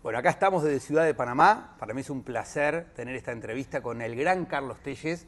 Bueno, acá estamos desde Ciudad de Panamá. Para mí es un placer tener esta entrevista con el gran Carlos Telles,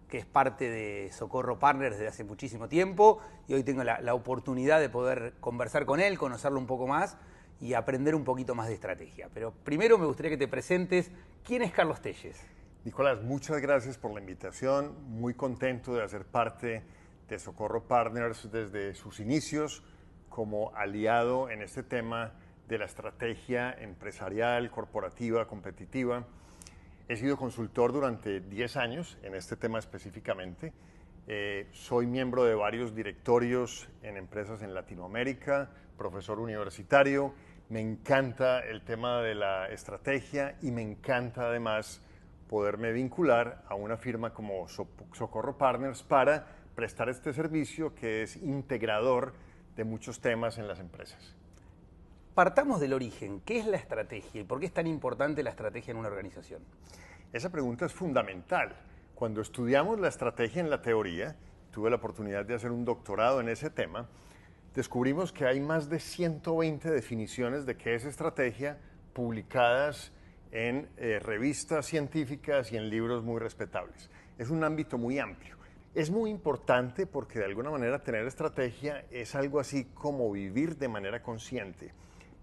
que es parte de Socorro Partners desde hace muchísimo tiempo, y hoy tengo la oportunidad de poder conversar con él, conocerlo un poco más y aprender un poquito más de estrategia. Pero primero me gustaría que te presentes. ¿Quién es Carlos Telles? Nicolás, muchas gracias por la invitación. Muy contento de hacer parte de Socorro Partners desde sus inicios como aliado en este tema de la estrategia empresarial, corporativa, competitiva. He sido consultor durante 10 años en este tema específicamente. Soy miembro de varios directorios en empresas en Latinoamérica, profesor universitario. Me encanta el tema de la estrategia y me encanta además poderme vincular a una firma como Socorro Partners para prestar este servicio que es integrador de muchos temas en las empresas. Partamos del origen. ¿Qué es la estrategia y por qué es tan importante la estrategia en una organización? Esa pregunta es fundamental. Cuando estudiamos la estrategia en la teoría, tuve la oportunidad de hacer un doctorado en ese tema, descubrimos que hay más de 120 definiciones de qué es estrategia publicadas en revistas científicas y en libros muy respetables. Es un ámbito muy amplio. Es muy importante porque de alguna manera tener estrategia es algo así como vivir de manera consciente,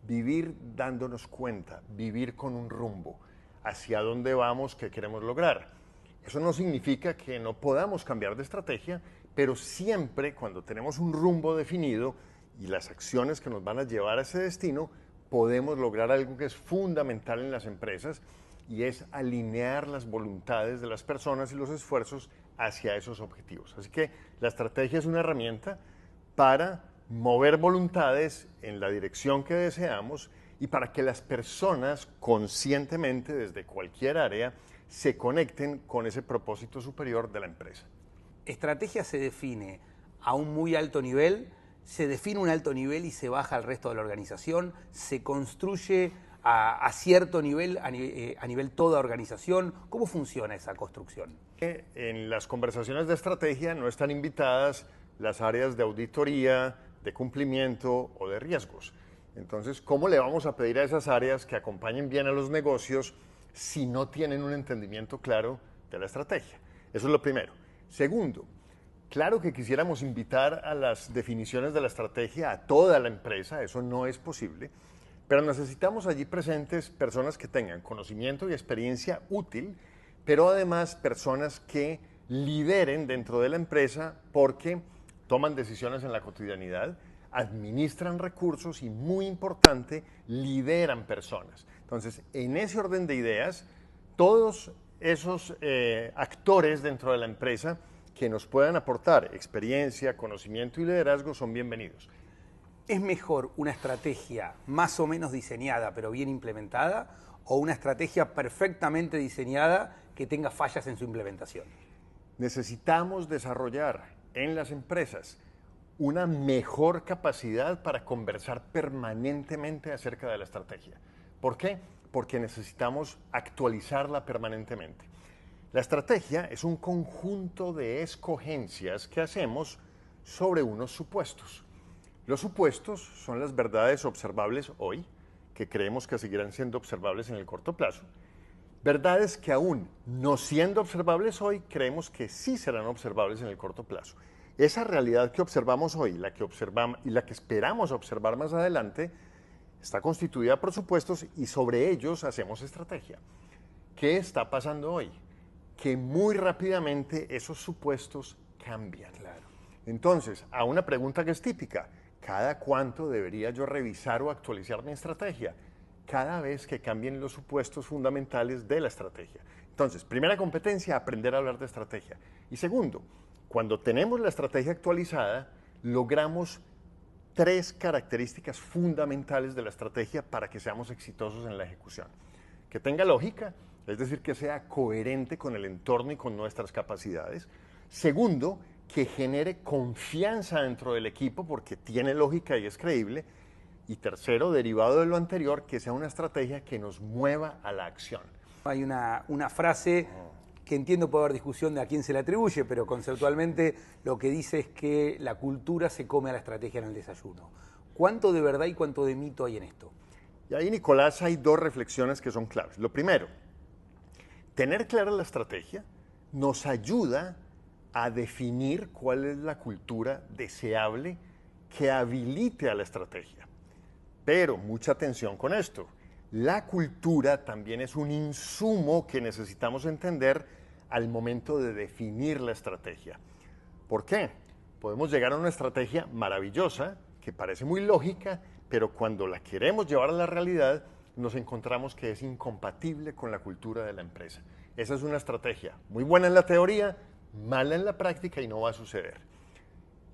vivir dándonos cuenta, vivir con un rumbo, hacia dónde vamos, qué queremos lograr. Eso no significa que no podamos cambiar de estrategia, pero siempre cuando tenemos un rumbo definido y las acciones que nos van a llevar a ese destino, podemos lograr algo que es fundamental en las empresas y es alinear las voluntades de las personas y los esfuerzos hacia esos objetivos. Así que la estrategia es una herramienta para mover voluntades en la dirección que deseamos y para que las personas conscientemente desde cualquier área se conecten con ese propósito superior de la empresa. Estrategia se define a un muy alto nivel, se define un alto nivel y se baja al resto de la organización, se construye a cierto nivel, a nivel toda organización. ¿Cómo funciona esa construcción? En las conversaciones de estrategia no están invitadas las áreas de auditoría, de cumplimiento o de riesgos. Entonces, ¿cómo le vamos a pedir a esas áreas que acompañen bien a los negocios si no tienen un entendimiento claro de la estrategia? Eso es lo primero. Segundo, claro que quisiéramos invitar a las definiciones de la estrategia a toda la empresa, eso no es posible, pero necesitamos allí presentes personas que tengan conocimiento y experiencia útil, pero además personas que lideren dentro de la empresa porque toman decisiones en la cotidianidad, administran recursos y, muy importante, lideran personas. Entonces, en ese orden de ideas, todos esos actores dentro de la empresa que nos puedan aportar experiencia, conocimiento y liderazgo son bienvenidos. ¿Es mejor una estrategia más o menos diseñada pero bien implementada o una estrategia perfectamente diseñada que tenga fallas en su implementación? Necesitamos desarrollar en las empresas una mejor capacidad para conversar permanentemente acerca de la estrategia. ¿Por qué? Porque necesitamos actualizarla permanentemente. La estrategia es un conjunto de escogencias que hacemos sobre unos supuestos. Los supuestos son las verdades observables hoy, que creemos que seguirán siendo observables en el corto plazo. Verdades que aún no siendo observables hoy, creemos que sí serán observables en el corto plazo. Esa realidad que observamos hoy, la que observamos y la que esperamos observar más adelante, está constituida por supuestos y sobre ellos hacemos estrategia. ¿Qué está pasando hoy? Que muy rápidamente esos supuestos cambian. Claro. Entonces, a una pregunta que es típica, ¿cada cuánto debería yo revisar o actualizar mi estrategia? Cada vez que cambien los supuestos fundamentales de la estrategia. Entonces, primera competencia, aprender a hablar de estrategia. Y segundo, cuando tenemos la estrategia actualizada, logramos 3 características fundamentales de la estrategia para que seamos exitosos en la ejecución. Que tenga lógica, es decir, que sea coherente con el entorno y con nuestras capacidades. Segundo, que genere confianza dentro del equipo porque tiene lógica y es creíble. Y tercero, derivado de lo anterior, que sea una estrategia que nos mueva a la acción. Hay una frase que entiendo puede haber discusión de a quién se le atribuye, pero conceptualmente lo que dice es que la cultura se come a la estrategia en el desayuno. ¿Cuánto de verdad y cuánto de mito hay en esto? Y ahí, Nicolás, hay dos reflexiones que son claves. Lo primero, tener clara la estrategia nos ayuda a definir cuál es la cultura deseable que habilite a la estrategia. Pero mucha atención con esto. La cultura también es un insumo que necesitamos entender al momento de definir la estrategia. ¿Por qué? Podemos llegar a una estrategia maravillosa, que parece muy lógica, pero cuando la queremos llevar a la realidad, nos encontramos que es incompatible con la cultura de la empresa. Esa es una estrategia muy buena en la teoría, mala en la práctica y no va a suceder.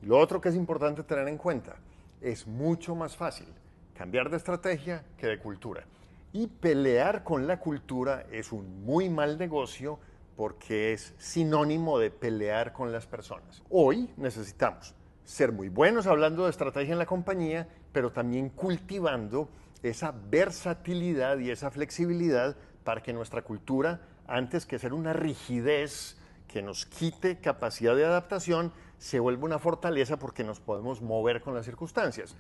Lo otro que es importante tener en cuenta, es mucho más fácil cambiar de estrategia que de cultura. Y pelear con la cultura es un muy mal negocio porque es sinónimo de pelear con las personas. Hoy necesitamos ser muy buenos hablando de estrategia en la compañía, pero también cultivando esa versatilidad y esa flexibilidad para que nuestra cultura, antes que ser una rigidez que nos quite capacidad de adaptación, se vuelva una fortaleza porque nos podemos mover con las circunstancias.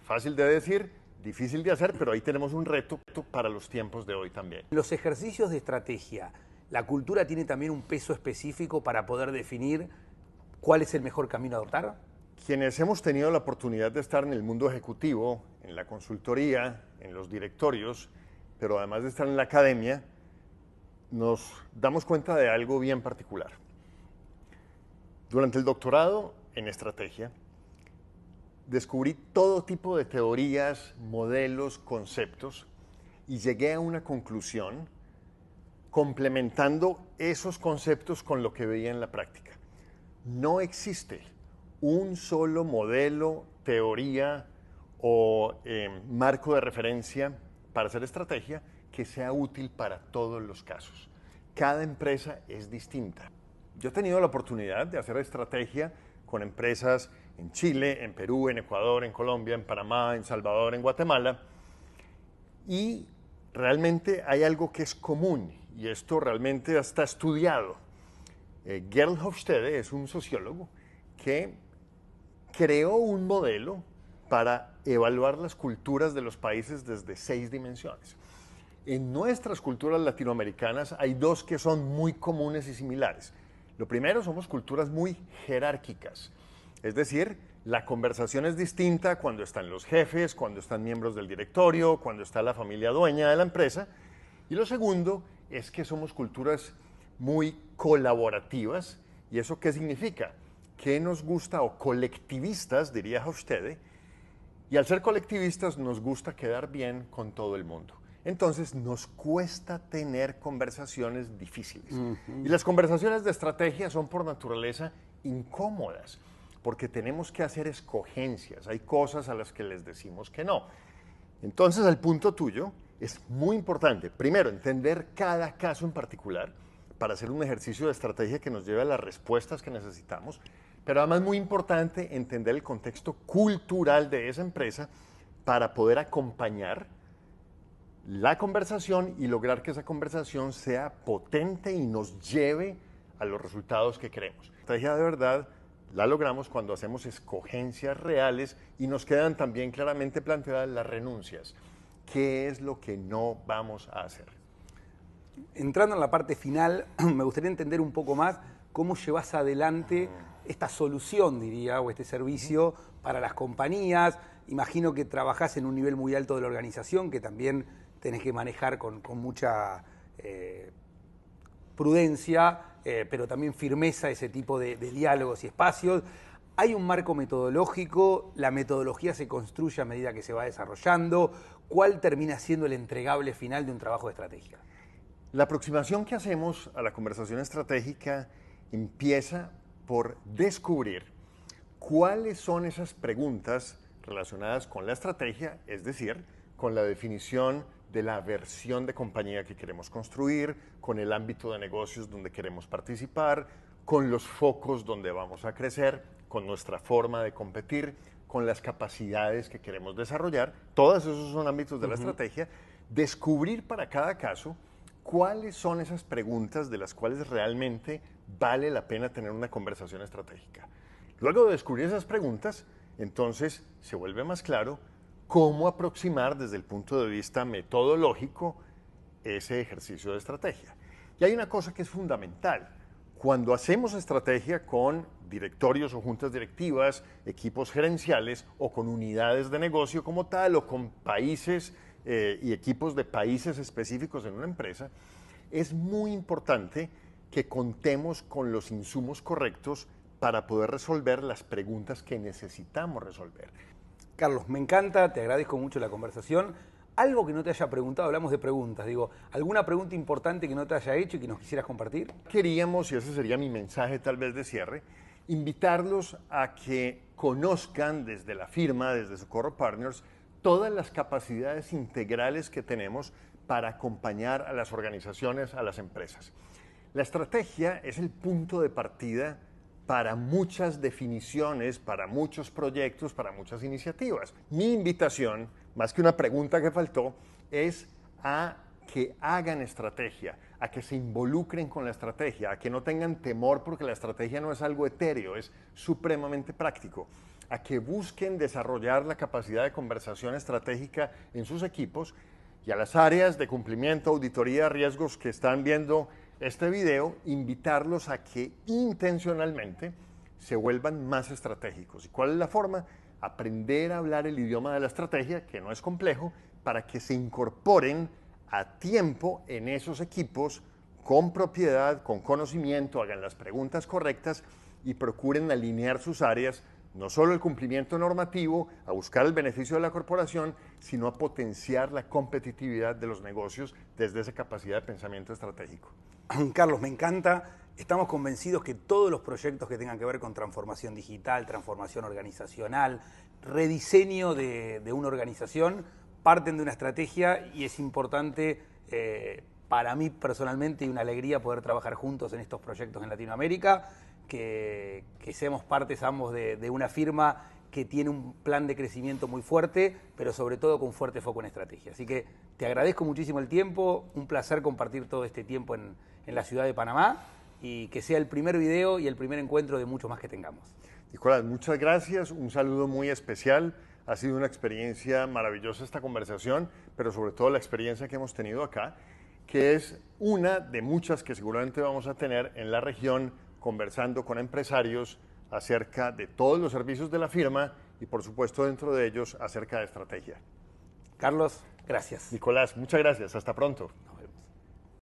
Fácil de decir, difícil de hacer, pero ahí tenemos un reto para los tiempos de hoy también. Los ejercicios de estrategia, ¿la cultura tiene también un peso específico para poder definir cuál es el mejor camino a adoptar? Quienes hemos tenido la oportunidad de estar en el mundo ejecutivo, en la consultoría, en los directorios, pero además de estar en la academia, nos damos cuenta de algo bien particular. Durante el doctorado en estrategia, descubrí todo tipo de teorías, modelos, conceptos y llegué a una conclusión complementando esos conceptos con lo que veía en la práctica. No existe un solo modelo, teoría o marco de referencia para hacer estrategia que sea útil para todos los casos. Cada empresa es distinta. Yo he tenido la oportunidad de hacer estrategia con empresas en Chile, en Perú, en Ecuador, en Colombia, en Panamá, en Salvador, en Guatemala. Y realmente hay algo que es común y esto realmente está estudiado. Gerald Hofstede es un sociólogo que creó un modelo para evaluar las culturas de los países desde 6 dimensiones. En nuestras culturas latinoamericanas hay dos que son muy comunes y similares. Lo primero, somos culturas muy jerárquicas, es decir, la conversación es distinta cuando están los jefes, cuando están miembros del directorio, cuando está la familia dueña de la empresa. Y lo segundo es que somos culturas muy colaborativas. ¿Y eso qué significa? Que nos gusta, o colectivistas, diría Hofstede, y al ser colectivistas nos gusta quedar bien con todo el mundo. Entonces nos cuesta tener conversaciones difíciles. Y las conversaciones de estrategia son por naturaleza incómodas, porque tenemos que hacer escogencias. Hay cosas a las que les decimos que no. Entonces, el punto tuyo es muy importante. Primero, entender cada caso en particular para hacer un ejercicio de estrategia que nos lleve a las respuestas que necesitamos. Pero además, muy importante, entender el contexto cultural de esa empresa para poder acompañar la conversación y lograr que esa conversación sea potente y nos lleve a los resultados que queremos. La estrategia de verdad la logramos cuando hacemos escogencias reales y nos quedan también claramente planteadas las renuncias. ¿Qué es lo que no vamos a hacer? Entrando en la parte final, me gustaría entender un poco más cómo llevas adelante esta solución, diría, o este servicio para las compañías. Imagino que trabajás en un nivel muy alto de la organización, que también tenés que manejar con mucha prudencia, pero también firmeza ese tipo de diálogos y espacios. Hay un marco metodológico, la metodología se construye a medida que se va desarrollando. ¿Cuál termina siendo el entregable final de un trabajo de estrategia? La aproximación que hacemos a la conversación estratégica empieza por descubrir cuáles son esas preguntas relacionadas con la estrategia, es decir, con la definición de la versión de compañía que queremos construir, con el ámbito de negocios donde queremos participar, con los focos donde vamos a crecer, con nuestra forma de competir, con las capacidades que queremos desarrollar. Todos esos son ámbitos de la estrategia. Descubrir para cada caso cuáles son esas preguntas de las cuales realmente vale la pena tener una conversación estratégica. Luego de descubrir esas preguntas, entonces se vuelve más claro cómo aproximar desde el punto de vista metodológico ese ejercicio de estrategia. Y hay una cosa que es fundamental. Cuando hacemos estrategia con directorios o juntas directivas, equipos gerenciales o con unidades de negocio como tal o con países y equipos de países específicos en una empresa, es muy importante que contemos con los insumos correctos para poder resolver las preguntas que necesitamos resolver. Carlos, me encanta, te agradezco mucho la conversación. Algo que no te haya preguntado, hablamos de preguntas, digo, ¿alguna pregunta importante que no te haya hecho y que nos quisieras compartir? Queríamos, y ese sería mi mensaje tal vez de cierre, invitarlos a que conozcan desde la firma, desde Socorro Partners, todas las capacidades integrales que tenemos para acompañar a las organizaciones, a las empresas. La estrategia es el punto de partida para muchas definiciones, para muchos proyectos, para muchas iniciativas. Mi invitación, más que una pregunta que faltó, es a que hagan estrategia, a que se involucren con la estrategia, a que no tengan temor porque la estrategia no es algo etéreo, es supremamente práctico, a que busquen desarrollar la capacidad de conversación estratégica en sus equipos y a las áreas de cumplimiento, auditoría, riesgos que están viendo este video, invitarlos a que intencionalmente se vuelvan más estratégicos. ¿Y cuál es la forma? Aprender a hablar el idioma de la estrategia, que no es complejo, para que se incorporen a tiempo en esos equipos con propiedad, con conocimiento, hagan las preguntas correctas y procuren alinear sus áreas, no solo el cumplimiento normativo, a buscar el beneficio de la corporación, sino a potenciar la competitividad de los negocios desde esa capacidad de pensamiento estratégico. Carlos, me encanta. Estamos convencidos que todos los proyectos que tengan que ver con transformación digital, transformación organizacional, rediseño de una organización, parten de una estrategia y es importante para mí personalmente y una alegría poder trabajar juntos en estos proyectos en Latinoamérica, que seamos partes ambos de una firma que tiene un plan de crecimiento muy fuerte, pero sobre todo con fuerte foco en estrategia. Así que te agradezco muchísimo el tiempo, un placer compartir todo este tiempo en la ciudad de Panamá y que sea el primer video y el primer encuentro de muchos más que tengamos. Nicolás, muchas gracias, un saludo muy especial. Ha sido una experiencia maravillosa esta conversación, pero sobre todo la experiencia que hemos tenido acá, que es una de muchas que seguramente vamos a tener en la región conversando con empresarios acerca de todos los servicios de la firma y por supuesto dentro de ellos acerca de estrategia. Carlos, gracias. Nicolás, muchas gracias. Hasta pronto.